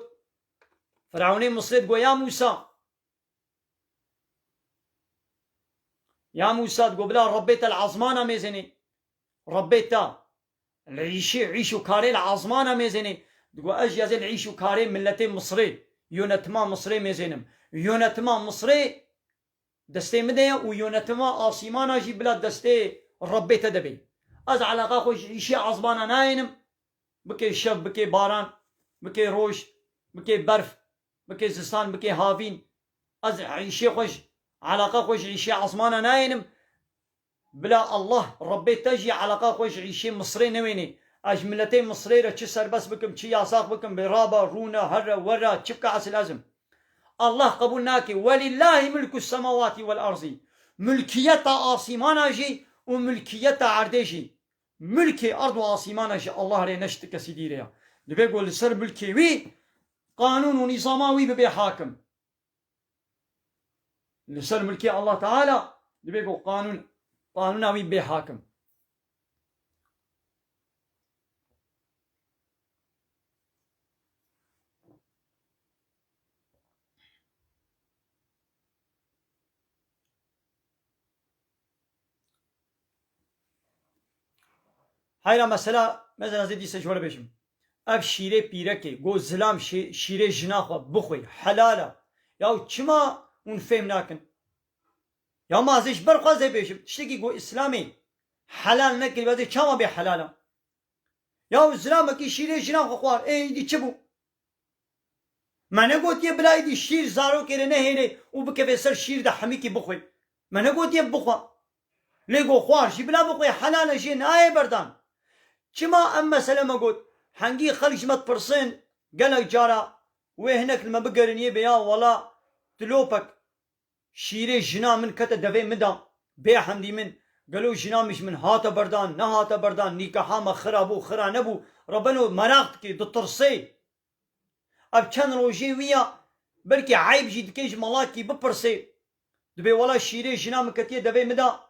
فرعوني مصر تقول يا موسى يا موسى تقول بلا ربيت العظمانة ميزني ربيتها عيشوا كاري العظمانة ميزني تقول اجي يزن عيشوا كاري ملتين مصري يونتما مصري ميزنم يونتما مصري دستي مدية ويونتما آسيمانا جي بلا دستي ربيت دبي از علاقه خوش عيشي عظمانة ناينم بكي شب بكي باران بكي روش بكي برف بكي زستان بكي هافين از عيشي خوش علاقه خوش عيشي عظمانة ناينم بلا الله ربيت تجي علاقه خوش عيشي مصري نويني اج ملتين مصري را چه سربس بكم چه ياساق بكم برابا رونا هر ورا چبكا عسل لازم الله قبول ناكي ولله ملك السماوات والارض ملكيتا آسيمانا جي وملكيتا عرديجي ملكي ارض وآسيمانا جي الله ري نشتك سيدي ريا دبي يقول سر ملكي وي قانون ونظاماوي ببي حاكم لسر ملكي الله تعالى دبي يقول قانوناوي ببي حاكم هاي مسألة مثلا زي دي سجورة بيشم اف شیره پیرکه گو زلام شیره جناخوا بخوی حلالا یا چما اون فهم ناکن یا ما ازش برخوازه بیشم تشتکی گو اسلامی حلال نکن وزی چما بی حلالا یا زلام کی شیره جناخوا خوار ایدی چه بو من گوتیه بلای دی شیر زارو کرده نه هینه او بکه سر شیر ده همی کی بخوی من گوتیه بخوا لگو خوار شی بلا بخوی حلال شی نه بردان چما ام مثلا ما قلت حنقي خليش ما تبرسين قالك جارا وهناك لما بقرنيه بيا ولا تلوبك شيري جنا من كتا دفي مدا بيا حمدي من قالوا جنا مش من هاتا بردان نهاتا بردان نيكاحا ما خرابو خرا نبو ربنو مراقتكي دطرسي اب كان روجي ويا بلكي عيب جي دكيج ملاكي ببرسي دبي ولا شيري جنا من كتيا دفي مدا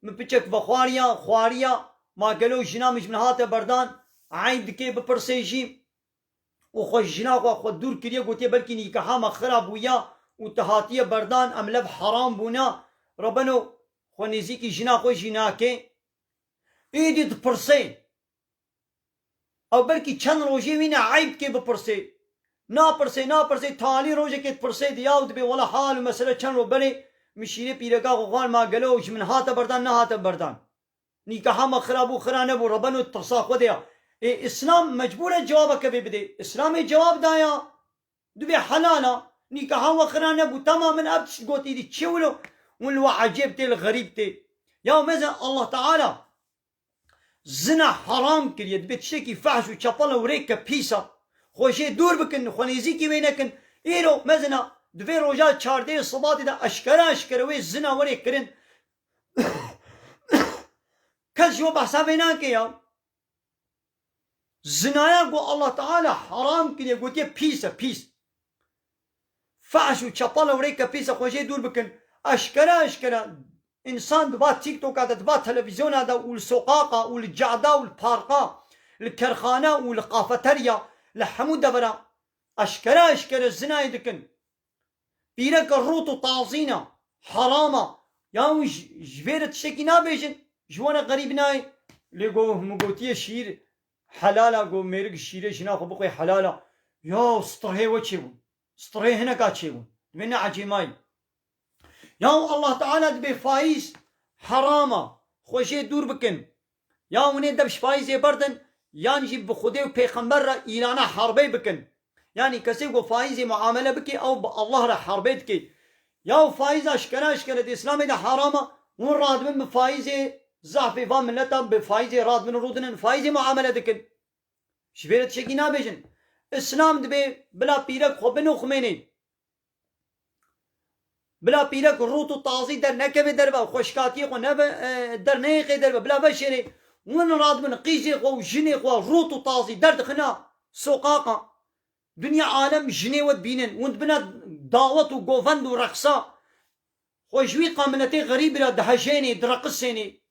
من بيتشك بخواريا خواريا ما قالوا جنا مش من هاتا بردان عين دكي ببرسيجي وخوش جنا خود دور كريا قوتي بلكي نيكاحا ما خراب ويا وتهاتيا بردان ام لب حرام بونا ربنو خو نزيكي جنا خو جناكي ايدي تبرسي او بلكي چند روجي وينا عيب كي ببرسي نا برسي تالي روجي كي تبرسي دياود بي ولا حال ومسألة چند رو بني مشيري بيرقا غوغان ما قالوا من هاتا بردان نهاتا بردان نيكاحا ما خرابو خرانبو ربنو ترسا خوديا إيه اسلام مجبور جوابك بده اسلامي جواب دايا دبي حلالا نيكاحا وخرانبو تماما ابتش قوتي دي تشولو ولو عجبتي الغريبتي يا مثلا الله تعالى زنا حرام كريا دبي تشتكي فحش وشابالا وريكا بيسا خوشي دور بكن خونيزيكي وينكن ايرو مثلا دبي روجات شاردي الصباطي دا اشكرا وي الزنا وريك كرن كل شو بحسا بيناك يا زنايا قو الله تعالى حرام كده قلت يا بيس فعش وشطالة وريكا بيسا خوشي دور بكن اشكرا انسان دبا تيك توك هذا دبا تلفزيون هذا والسقاقة والجعدة والبارقة الكرخانة والقافتريا لحمود دبرا اشكرا الزنايا دكن بيرك الروط وطازينة حرامة يا جبيرة تشتكي نابيجن جوانا غريب ناي لقوه مقوتية شير حلالا قو ميرق شيري جنا خو بقوي حلالا يا سطرهي وچيون سطرهي هنا كاتشيون دبنا عجيماي يا الله تعالى دبي فايز حرامة خوشي دور بكن يا ونين دبش فايز بردن يعني جيب بخودي وبيغمبر إيلانا حربي بكن يعني كسي قو فايز معاملة بكي أو الله را حربيتكي يا فايز اشكرا دي اسلامي دا حرامة ون راد من فايز زعفي فان ملتا بفايزي راد من رودن فايزي معاملة دكن شبيرت شكي نابيجن اسلام دبي بلا بيرك خو بنو خميني بلا بيرك روتو طازي در نكبه دربا خوشكاتي خو نب در نيقي دربا بلا بشري ون راد من قيزي خو جني خو روتو طازي درد خنا سوقاقا دنيا عالم جني ود بينن وند بنا دعوت وقوفند ورقصا خو جوي قامنتي غريب لا دهجيني درقصيني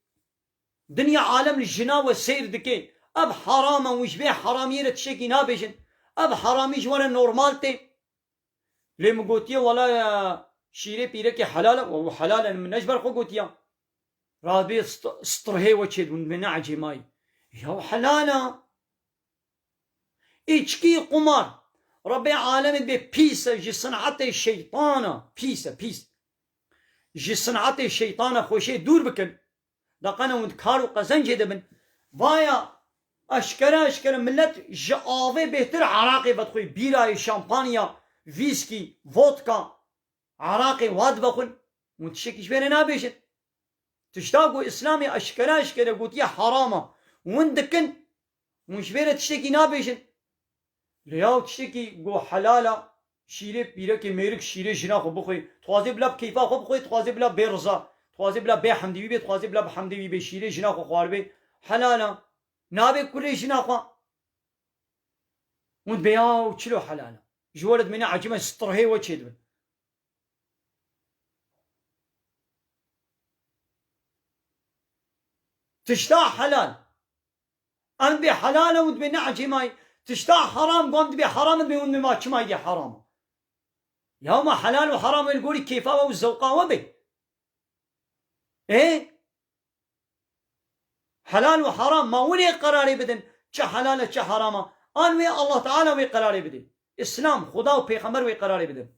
دنيا عالم الجنا والسير دكي اب حرامه وش بيه حراميه تشكي نابجن اب حرامي جوانا نورمالتي ليه مقوتيه ولا شيري بيركي حلاله وهو حلالا من اجبر قوتيه رابي سطرهي وشد من عجي ماي يا حلاله اتشكي قمار ربي عالم بي بيسا جي صنعتي الشيطانه بيسا جي صنعتي الشيطانه خوشي دور بكن دقنا وندكارو قزنج دبن وايا اشكرا ملت جاوي بهتر عراقي بدخوي بيراي شامبانيا فيسكي فودكا عراقي واد بخل وتشكيش بين نابيشت تشتاقوا اسلامي اشكرا قلت يا حرامه وندكن مش بين تشتكي نابيشت لياو تشتكي قو حلاله شيري بيركي ميرك شيري جنا خو بخوي توازي بلا كيفا خو بخوي توازي بلا بيرزا توازي بلا بي حمدي بي توازي بلا بحمدي بي شيري جنا خو خوار بي حلالا نابي كل جنا خو وند بياو تشلو حلالا جولد من عجمه سطرهي وتشد تشتا حلال ان بي حلالا وند بي عجمه تشتا حرام قمت بي حرام بي وند ما تشما يدي حرام يوم حلال وحرام يقولي كيفا والزوقاوه بي ايه حلال وحرام ما ولي قراري بدن چه حلال چه حرامه آن وی الله تعالی وی قراری بده اسلام خدا و پیغمبر وی قراری بده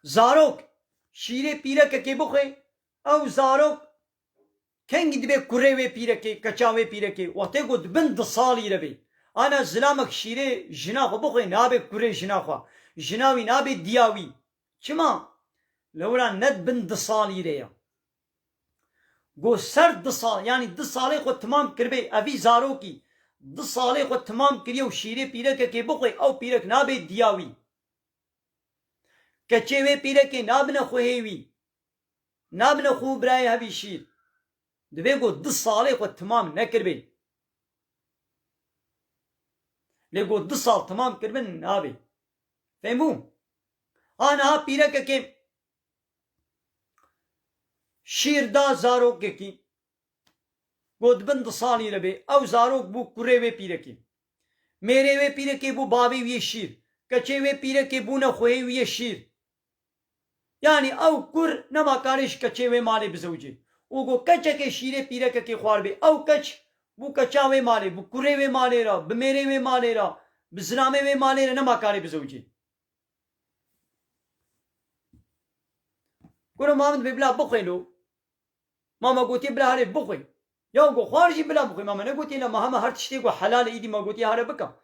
زاروک شیره پیرک که بخوی او زاروک کنگی دبه کره وی پیرکی کچا وی پیرکی وقتی گود بند سالی رو بی آنا زلامک شیره جنا خو بخوی نابه کره جنا خو جناوی نابه دیاوی چما لورا ند بند سالی رو گو سر 2 سال یعنی 2 ساله خود تمام کربه اوی زاروکی 2 ساله خود تمام کریه و شیره پیرک که بخوی او پیرک نابه دیاوی کچه وی پیرک نابنه خوهیوی نابنه خوب برای هبی شیر دبی گو 2 ساله خود تمام نکربه لگو 2 سال تمام کربن نابه فهمو آنها پیرک که شیر دا زاروک کی گود بند سالی ربه او زاروک بو کره وی پیرکی میره وی پیرکی بو باوی وی شیر کچه وی پیرکی بو نخوهی وی شیر یعنی او کر نما کارش کچه وی مالی بزوجی او گو کچه که شیر پیرک کی خوار بی او کچ بو کچا وی مالی بو کره وی مالی را بمیره وی مالی را بزنامه وی مالی را نما کاری بزوجی گرو محمد ببلا بخویلو ماما گوتی بلا هره بخوی یا گو خارجی بلا بخوی ماما نگوتی نه ما همه هر تشتی گو حلال ایدی ما گوتی هره بکا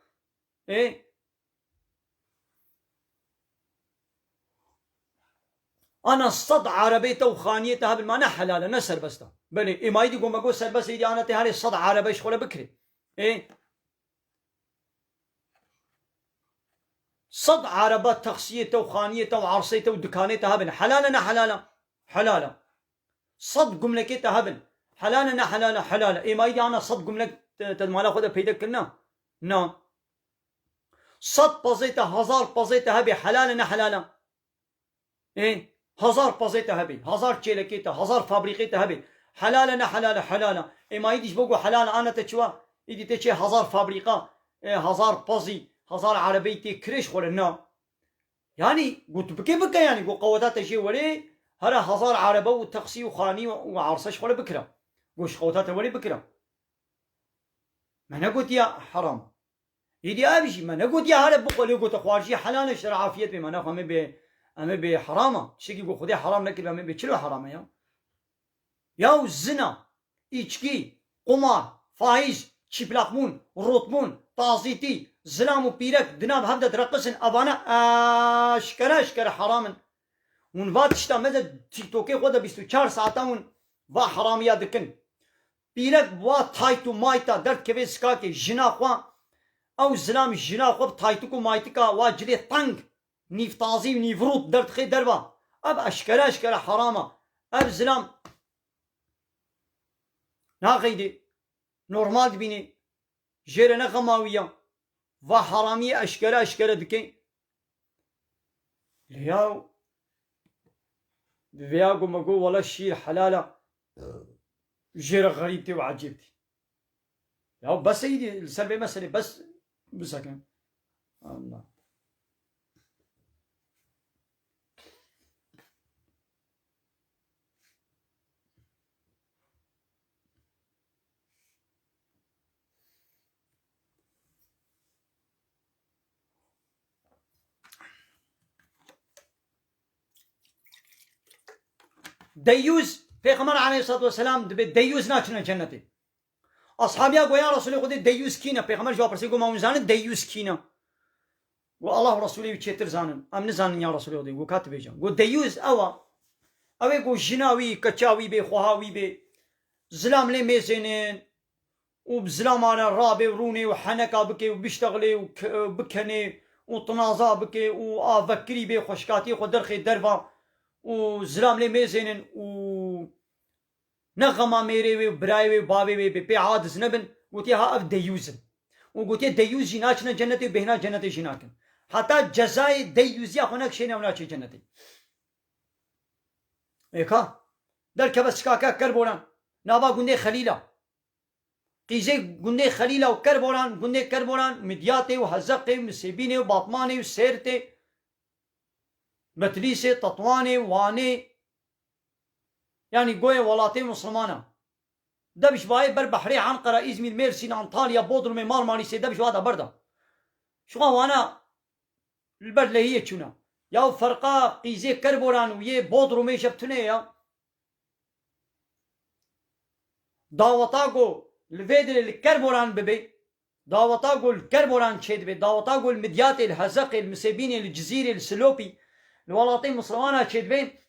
انا 100 عربية وخانية هبل ما حلال انا سربستا بني ما يدي قوم اقول سربس يدي انا تهالي 100 عربية شغله بكري 100 عربات تخصية وخانية وعرصية ودكانية هبل حلال انا حلالا 100 جملة هبل حلال انا حلالا ما يدي انا 100 جملة تدمالا خدا بيدك كنا نعم 100 بازيتا 1000 بازيتا هبل حلال انا حلالا 1000 بازيتا هبل 1000 چيلكيتا 1000 فابريقيتا هبل حلال انا حلالا ما يديش بقول حلال انا تشوا يدي تشي 1000 فابريقا 1000 بازي 1000 عربيتي كريش خورنا يعني قلت بكي يعني قو قوتات شي ولي هرا 1000 عربه وتقسي وخاني وعرسش خور بكره قوش قوتات ولي بكره ما انا قلت يا حرام يدي ابشي ما انا قلت يا هرا بقول قلت خوارجي حلال شرع عافيه بما انا خمي اما به حرامه شي يقول خدي حرام نكل اما به چلو حرامه یا الزنا içki قمار فاحش çiplakmun rotmun taziti زلام و پیرک دناب هم داد رقصن ابانا اشکره حرامن اون وقت اشتا مزه تیک توکی خود 24 ساعته اون و حرامیا دکن پیرک و تایتو مایتا درد که سکا که جنا خوا او زلام جنا خو تایتو کو مایتکا و جلی تنگ نیف تازیم نیفروت درد خی دروا اب اشکره حرامه اب زلام ناقیدی نورمال بینی جره غماویه و حرامی اشکره دکن لیاو ویاگو مگو ولا شیر حلاله جره غریبتی و عجیبتی یا بس ایدی السر به مسئله بس بسکن الله ديوز پیغمبر علیه الصلاة والسلام دبی دیوز ناچنه جنتی اصحابیا گو یا رسول خدا دیوز کینه پیغمبر جواب پرسی گو ما میزانه دیوز کینه و الله رسولی چیتر زانن ام نزانن یا رسول خدا گو کات بیجام گو دیوز اوه گو جناوی کچاوی به خوهاوی به زلام لی میزنن و بزلام آره رابه و رونه و حنکا بکه و بشتغله و بکنه و طنازا بکه و آفکری به خوشکاتی خود درخی دروا و زلام لی میزنن و نغما میره و برای و باوی و به عادز نبن گوتی ها اف دیوزن و گوتی دیوز جناچنه جنتی بهنا جنتی جناکن حتی جزای دیوزی خونک شینه وناچی جنتی ایکا در کبس کاکا کربوران نابا گنده خلیلا قیزه گنده خلیلا و کربوران گنده کربوران مدیاته و حزقه و مسیبینه و باطمانه و سیرته متلیسه تطوانه وانه يعني قوي ولاتي مسلمانة دبش باي بر بحري عنقرة إزمير ميرسين أنطاليا بودرم مال ماليسي دبش هذا بردا شو وانا البرد اللي هي شونا يا فرقا قيزي كربوران ويه بودرم شفتني يا داوتاغو الفيدر الكربوران ببي داوتاغو الكربوران شيد بي داوتاغو المديات الهزق المسيبين الجزيرة السلوبي الولاطي مسلمانة شيد بي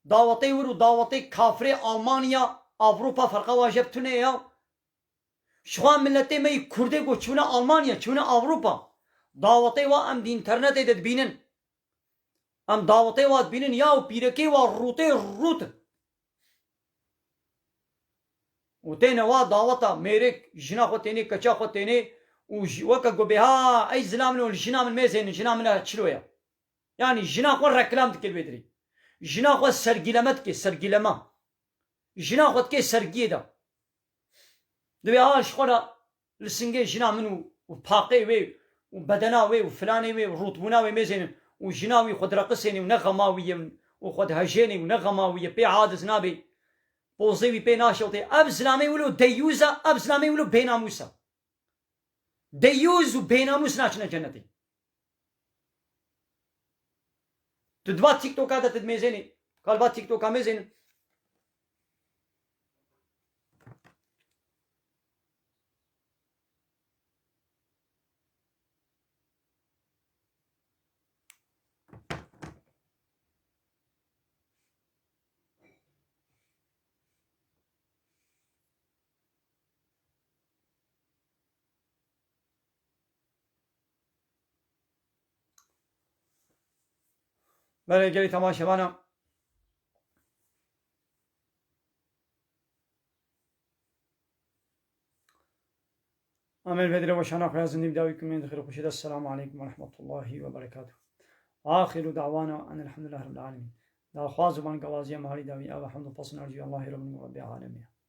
داوتي ورو داوتي كافري ألمانيا أوروبا فرقا واجبتونه يا شوان ملتي مي كردي قو چونا ألمانيا چونا أوروبا داوتي وا ام دي انترنت ايدت بينن ام داوتي وا بينن ياو بيركي وا روتي روت وتينا وا داوتا ميرك جنا خو تيني كچا خو تيني وكا قو بها اي زلامن والجنا من ميزين جنا من تشلويا يعني جنا خو ركلام تكل بدري جنا خو سرگيلمت سرگيلما جنا خو تكي سرگيدا دبي هاش خورا لسنجي جنا منو وباقي وي وبدناوي وفلاني وروتبوناوي ميزين وجناوي خد رقصيني ونغماوي وخد هجيني ونغماوي بي عادز نابي بوزيوي بي ناشوتي اب زلامي ولو ديوزا اب زلامي ولو بيناموسا ديوز وبيناموس ناشنا جنتي تدبا تيك توك هذا تدميزيني قال با تيك توك ميزين بله گلی تماشاوانم امين بدر وشانا خير زندي بداويكم من خير وخشيد السلام عليكم ورحمة الله وبركاته آخر دعوانا أن الحمد لله رب العالمين دا خواز من قوازي مهاري داوي أبا حمد فصل أرجو الله رب العالمين